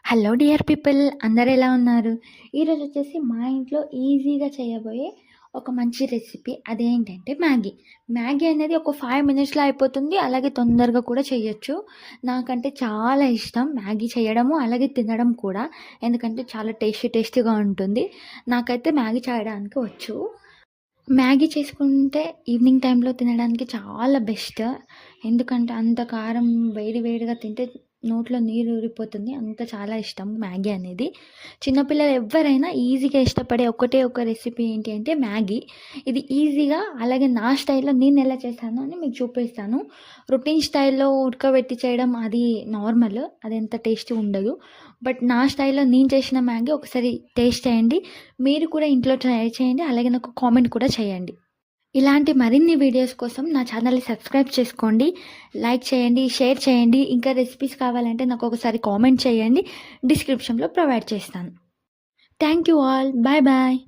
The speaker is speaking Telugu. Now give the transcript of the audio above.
హలో డియర్ పీపుల్, అందరు ఎలా ఉన్నారు? ఈరోజు వచ్చేసి మా ఇంట్లో ఈజీగా చేయబోయే ఒక మంచి రెసిపీ అదేంటంటే మ్యాగీ. మ్యాగీ అనేది ఒక 5 మినిట్స్‌లో అయిపోతుంది. అలాగే తొందరగా కూడా చేయొచ్చు. నాకంటే చాలా ఇష్టం మ్యాగీ చేయడము, అలాగే తినడం కూడా. ఎందుకంటే చాలా టేస్టీగా ఉంటుంది. నాకైతే మ్యాగీ చేయడానికి వచ్చు. మ్యాగీ చేసుకుంటే ఈవినింగ్ టైంలో తినడానికి చాలా బెస్ట్. ఎందుకంటే అంత కారం వేడి వేడిగా తింటే నోట్లో నీరు ఊరిపోతుంది. అంత చాలా ఇష్టం మ్యాగీ అనేది. చిన్నపిల్లలు ఎవ్వరైనా ఈజీగా ఇష్టపడే ఒకటే ఒక రెసిపీ ఏంటి అంటే మ్యాగీ. ఇది ఈజీగా అలాగే నా స్టైల్‌లో నేనెలా చేశానో అని మీకు చూపిస్తాను. రొటీన్ స్టైల్‌లో ఉడకబెట్టి చేయడం అది నార్మల్. అది అంత టేస్టీ ఉండదు. బట్ నా స్టైల్‌లో నేను చేసిన మ్యాగీ ఒకసారి టేస్ట్ చేయండి. మీరు కూడా ఇంట్లో ట్రై చేయండి. అలాగే నాకు కామెంట్ కూడా చేయండి. ఇలాంటి మరిన్ని వీడియోస్ కోసం నా ఛానల్‌ని సబ్స్క్రైబ్ చేసుకోండి. లైక్ చేయండి, షేర్ చేయండి. ఇంకా రెసిపీస్ కావాలంటే నాకు ఒకసారి కామెంట్ చేయండి. డిస్క్రిప్షన్‌లో ప్రొవైడ్ చేస్తాను. Thank you all. Bye bye.